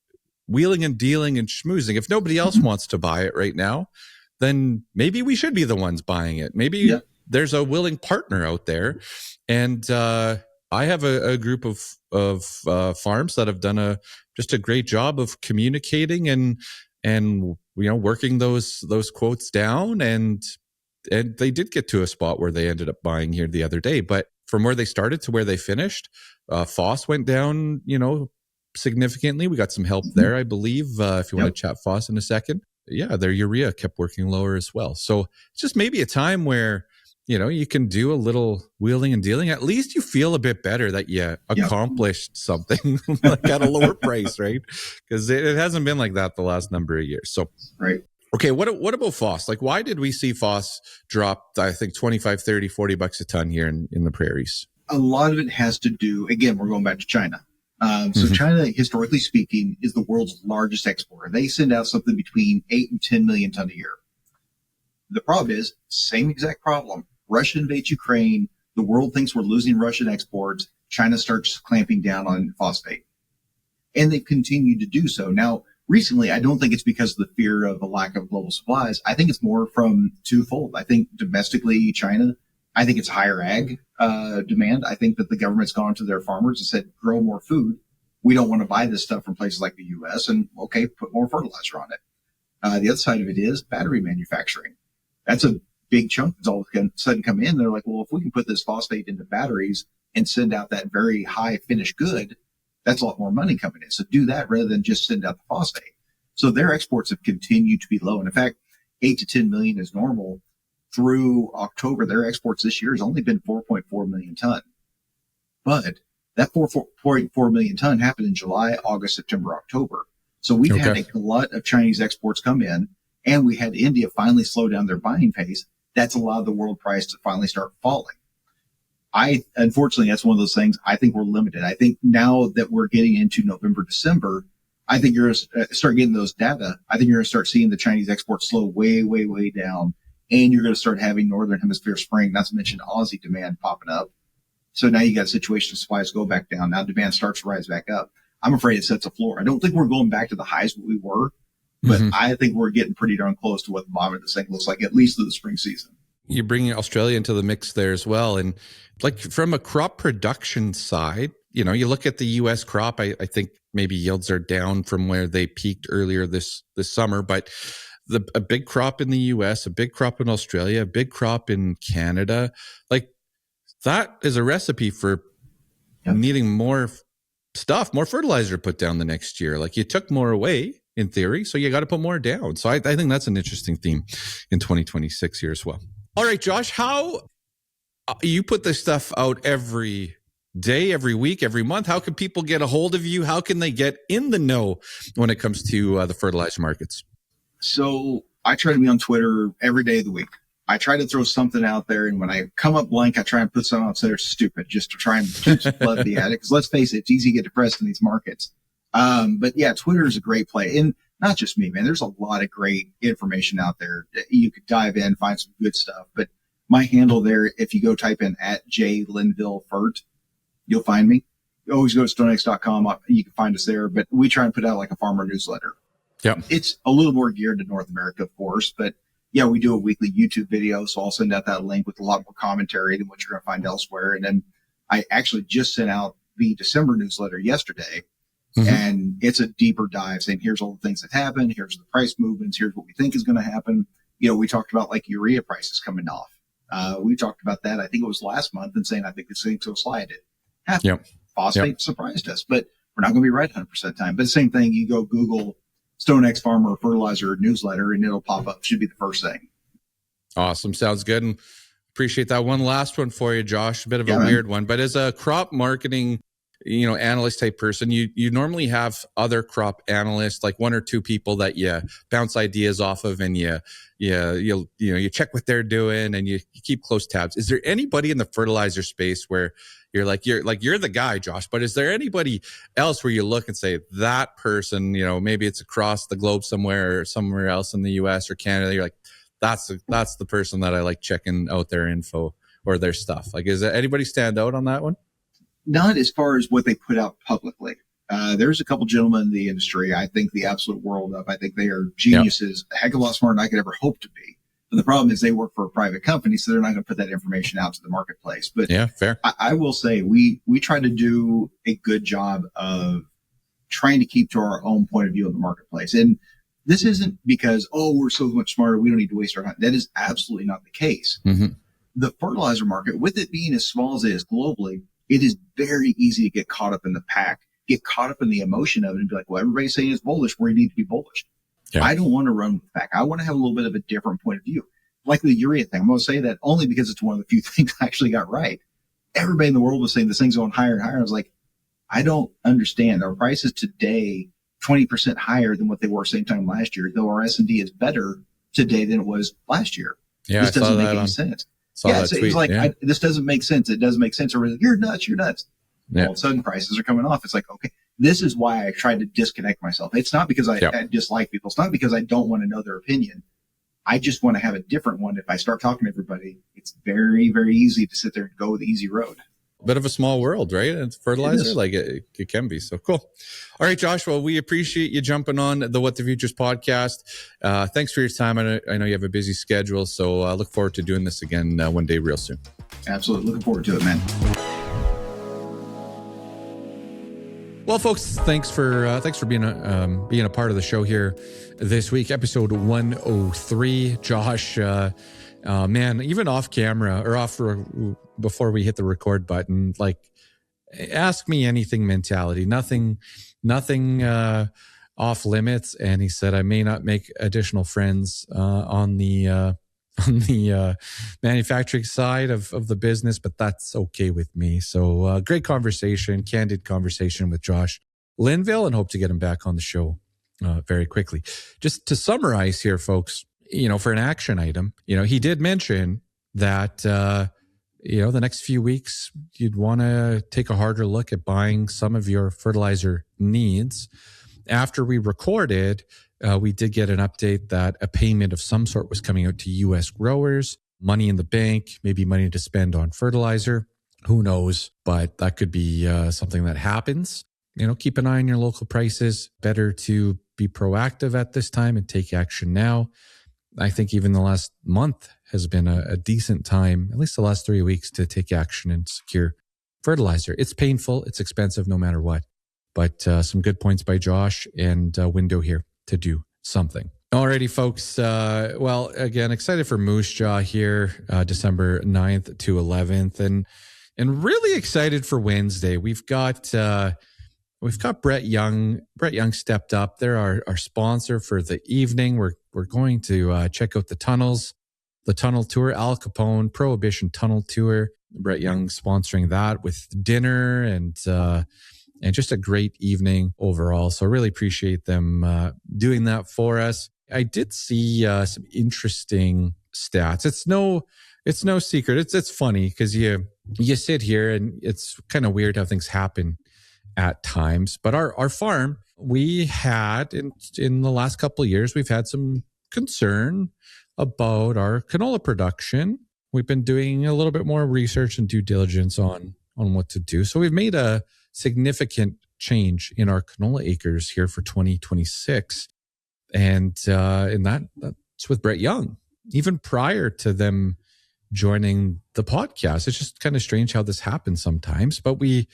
wheeling and dealing and schmoozing. If nobody else wants to buy it right now, then maybe we should be the ones buying it. Maybe there's a willing partner out there. And I have a group of farms that have done just a great job of communicating and working those quotes down, and they did get to a spot where they ended up buying here the other day. But from where they started to where they finished, Phos went down, significantly. We got some help there, I believe. If you want to chat Phos in a second, their urea kept working lower as well. So it's just maybe a time where you can do a little wheeling and dealing. At least you feel a bit better that you accomplished something like at a lower price, right? Because it hasn't been like that the last number of years. So, right. Okay, what about Phos? Like, why did we see Phos drop, I think, 25, 30, 40 bucks a ton here in the prairies? A lot of it has to do, again, we're going back to China. So China, historically speaking, is the world's largest exporter. They send out something between 8 and 10 million ton a year. The problem is, same exact problem. Russia invades Ukraine. The world thinks we're losing Russian exports. China starts clamping down on phosphate. And they've continued to do so. Now, recently, I don't think it's because of the fear of a lack of global supplies. I think it's more from twofold. I think domestically, China, I think it's higher ag demand. I think that the government's gone to their farmers and said, grow more food. We don't want to buy this stuff from places like the U.S. and, put more fertilizer on it. The other side of it is battery manufacturing. That's a big chunk that's all of a sudden come in. They're like, well, if we can put this phosphate into batteries and send out that very high finished good, that's a lot more money coming in. So do that rather than just send out the phosphate. So their exports have continued to be low. And in fact, 8 to 10 million is normal. Through October, their exports this year has only been 4.4 million ton. But that 4.4 million ton happened in July, August, September, October. So we've had a glut of Chinese exports come in, and we had India finally slow down their buying pace. That's allowed the world price to finally start falling. Unfortunately, that's one of those things. I think we're limited. I think now that we're getting into November, December, I think you're going to start getting those data. I think you're going to start seeing the Chinese exports slow way, way, way down. And you're going to start having Northern Hemisphere spring, not to mention Aussie demand popping up. So now you got a situation of supplies go back down. Now demand starts to rise back up. I'm afraid it sets a floor. I don't think we're going back to the highs that we were, but I think we're getting pretty darn close to what the bottom of this thing looks like, at least through the spring season. You're bringing Australia into the mix there as well. And like from a crop production side, you look at the U.S. crop, I think maybe yields are down from where they peaked earlier this summer, but a big crop in the U.S., a big crop in Australia, a big crop in Canada, like that is a recipe for needing more stuff, more fertilizer put down the next year. Like you took more away in theory, so you got to put more down. So I think that's an interesting theme in 2026 here as well. All right, Josh, how you put this stuff out every day, every week, every month? How can people get a hold of you? How can they get in the know when it comes to the fertilizer markets? So I try to be on Twitter every day of the week. I try to throw something out there, and when I come up blank, I try and put something out there stupid just to try and keep some blood the addict. Because let's face it, it's easy to get depressed in these markets. But yeah, Twitter is a great play. And not just me, man. There's a lot of great information out there. You could dive in, find some good stuff. But my handle there, if you go type in @JLinvilleFert, you'll find me. You always go to StoneX.com. You can find us there. But we try and put out like a farmer newsletter. Yeah. It's a little more geared to North America, of course. But yeah, we do a weekly YouTube video. So I'll send out that link with a lot more commentary than what you're going to find elsewhere. And then I actually just sent out the December newsletter yesterday. And it's a deeper dive saying, here's all the things that happen. Here's the price movements. Here's what we think is going to happen. We talked about like urea prices coming off. We talked about that. I think it was last month and saying, I think this thing's going to slide. It happened. Phosphate surprised us, but we're not going to be right 100% of the time. But the same thing, you go Google StoneX Farmer Fertilizer newsletter and it'll pop up. Should be the first thing. Awesome. Sounds good. And appreciate that. One last one for you, Josh. A bit of a weird one, but as a crop marketing, analyst type person, you normally have other crop analysts, like one or two people that you bounce ideas off of, and you check what they're doing, and you keep close tabs. Is there anybody in the fertilizer space where you're the guy, Josh, but is there anybody else where you look and say that person, maybe it's across the globe somewhere else in the US or Canada, you're like, that's the person that I like checking out their info or their stuff? Like, is there anybody stand out on that one? Not as far as what they put out publicly. There's a couple gentlemen in the industry I think the absolute world of. I think they are geniuses, a heck of a lot smarter than I could ever hope to be. But the problem is they work for a private company, so they're not going to put that information out to the marketplace. But yeah, fair. I will say we try to do a good job of trying to keep to our own point of view of the marketplace. And this isn't because, we're so much smarter, we don't need to waste our time. That is absolutely not the case. Mm-hmm. The fertilizer market, with it being as small as it is globally, it is very easy to get caught up in the pack, get caught up in the emotion of it, and be like, well, everybody's saying it's bullish, we need to be bullish. Yeah. I don't want to run with the pack. I want to have a little bit of a different point of view. Like the urea thing, I'm going to say that only because it's one of the few things I actually got right. Everybody in the world was saying this thing's going higher and higher. I was like, I don't understand. Our prices today, 20% higher than what they were same time last year, though our S&D is better today than it was last year. Yeah, this doesn't make any sense. It's like, this doesn't make sense. It doesn't make sense. Or like, you're nuts. Yeah. All of a sudden prices are coming off. It's like, okay, this is why I tried to disconnect myself. It's not because I dislike people. It's not because I don't want to know their opinion. I just want to have a different one. If I start talking to everybody, it's very, very easy to sit there and go the easy road. Bit of a small world, right? It's fertilizer, like it can be. So cool. All right, Josh. Well, we appreciate you jumping on the What the Futures podcast. Thanks for your time. I know you have a busy schedule, so I look forward to doing this again one day real soon. Absolutely. Looking forward to it, man. Well, folks, thanks for being a part of the show here this week, episode 103. Josh, man, even off camera or before we hit the record button, like, ask me anything mentality, nothing off limits. And he said, I may not make additional friends on the manufacturing side of the business, but that's okay with me. So great conversation, candid conversation with Josh Linville, and hope to get him back on the show very quickly. Just to summarize here, folks, for an action item, he did mention that, the next few weeks, you'd want to take a harder look at buying some of your fertilizer needs. After we recorded, we did get an update that a payment of some sort was coming out to U.S. growers, money in the bank, maybe money to spend on fertilizer. Who knows? But that could be something that happens. Keep an eye on your local prices. Better to be proactive at this time and take action now. I think even the last month has been a decent time, at least the last 3 weeks, to take action and secure fertilizer. It's painful. It's expensive no matter what. But some good points by Josh, and a window here to do something. Alrighty, folks. Well, again, excited for Moose Jaw here, December 9th to 11th, and really excited for Wednesday. We've got Brett Young. Brett Young stepped up. They're our sponsor for the evening. We're going to check out the tunnels, the tunnel tour, Al Capone Prohibition Tunnel Tour. Brett Young sponsoring that with dinner and just a great evening overall. So really appreciate them doing that for us. I did see some interesting stats. It's no secret. It's funny because you sit here and it's kind of weird how things happen at times. But our farm, we had in the last couple of years, we've had some concern about our canola production. We've been doing a little bit more research and due diligence on what to do. So we've made a significant change in our canola acres here for 2026. And that's with Brett Young. Even prior to them joining the podcast, it's just kind of strange how this happens sometimes. But we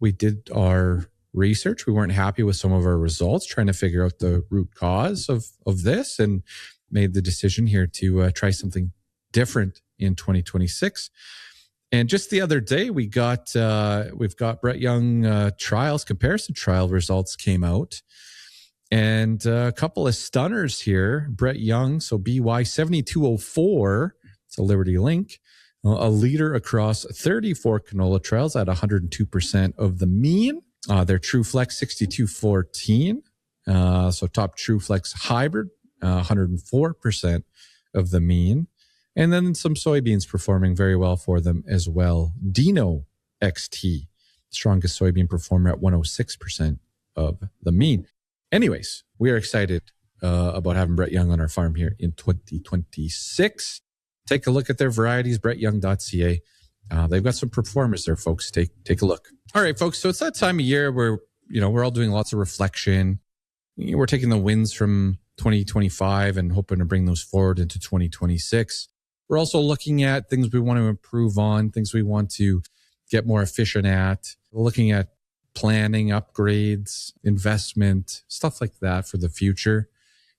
did our research. We weren't happy with some of our results, trying to figure out the root cause of this, and made the decision here to try something different in 2026. And just the other day, we've got Brett Young comparison trial results came out, and a couple of stunners here. Brett Young, so BY 7204, it's a Liberty Link, a leader across 34 canola trials at 102% of the mean. Their True Flex 6214. So top True Flex hybrid, 104% of the mean. And then some soybeans performing very well for them as well. Dino XT, strongest soybean performer at 106% of the mean. Anyways, we are excited about having Brett Young on our farm here in 2026. Take a look at their varieties, brettyoung.ca. They've got some performers there, folks. Take a look. All right, folks. So it's that time of year where, we're all doing lots of reflection. We're taking the wins from 2025 and hoping to bring those forward into 2026. We're also looking at things we want to improve on, things we want to get more efficient at. We're looking at planning, upgrades, investment, stuff like that for the future.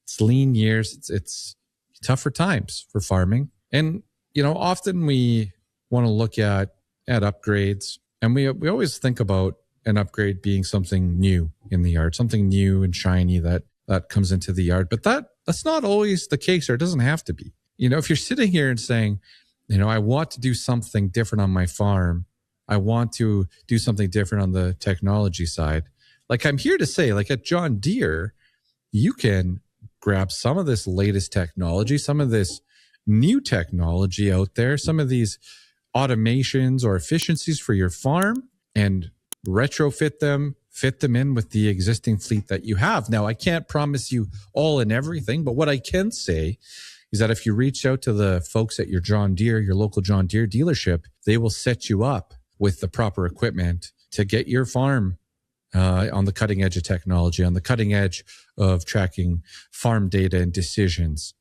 It's lean years. It's tougher times for farming. And, often we want to look at upgrades, and we always think about an upgrade being something new in the yard, something new and shiny that comes into the yard. But that's not always the case, or it doesn't have to be. If you're sitting here and saying, I want to do something different on my farm, I want to do something different on the technology side. Like I'm here to say, like at John Deere, you can grab some of this latest technology, some of this new technology out there, some of these automations or efficiencies for your farm, and retrofit them, fit them in with the existing fleet that you have. Now, I can't promise you all and everything, but what I can say is that if you reach out to the folks at your John Deere, your local John Deere dealership, they will set you up with the proper equipment to get your farm on the cutting edge of technology, on the cutting edge of tracking farm data and decisions.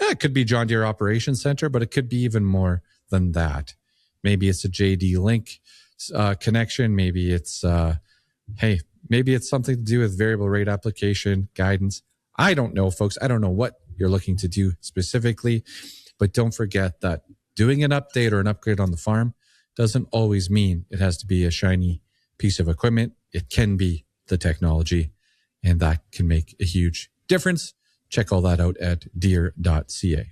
It could be John Deere Operations Center, but it could be even more than that. Maybe it's a JD Link connection. Maybe it's, maybe it's something to do with variable rate application guidance. I don't know, folks. I don't know what you're looking to do specifically, but don't forget that doing an update or an upgrade on the farm doesn't always mean it has to be a shiny piece of equipment. It can be the technology, and that can make a huge difference. Check all that out at deere.ca.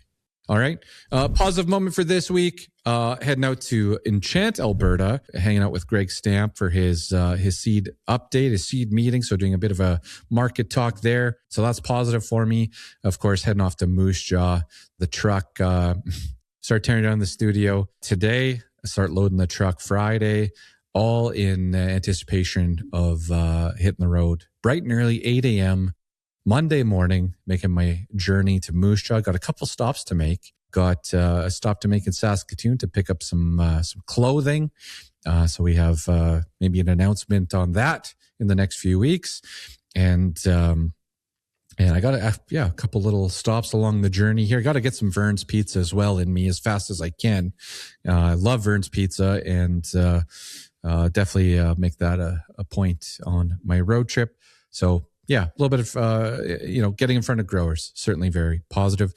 All right. Positive moment for this week. Heading out to Enchant, Alberta, hanging out with Greg Stamp for his seed update, his seed meeting. So doing a bit of a market talk there. So that's positive for me. Of course, heading off to Moose Jaw, the truck, start tearing down the studio today. Start loading the truck Friday, all in anticipation of hitting the road bright and early, 8 a.m. Monday morning, making my journey to Moose Jaw. Got a couple stops to make. Got a stop to make in Saskatoon to pick up some clothing. So we have maybe an announcement on that in the next few weeks. And I got a couple little stops along the journey here. Got to get some Vern's Pizza as well in me as fast as I can. I love Vern's Pizza, and definitely make that a point on my road trip. So yeah, a little bit of, getting in front of growers, certainly very positive.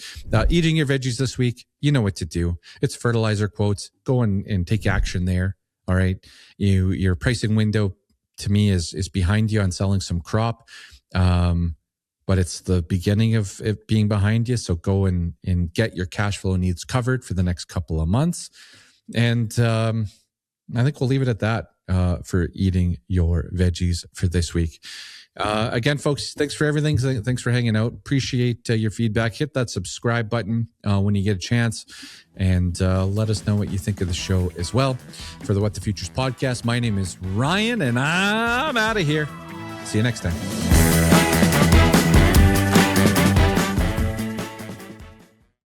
Eating your veggies this week, you know what to do. It's fertilizer quotes. Go and take action there. All right. Your pricing window to me is behind you on selling some crop. But it's the beginning of it being behind you. So go and get your cash flow needs covered for the next couple of months. And I think we'll leave it at that for eating your veggies for this week. Again, folks, thanks for everything. Thanks for hanging out. Appreciate your feedback. Hit that subscribe button when you get a chance, and let us know what you think of the show as well. For the What the Futures podcast, my name is Ryan, and I'm out of here. See you next time.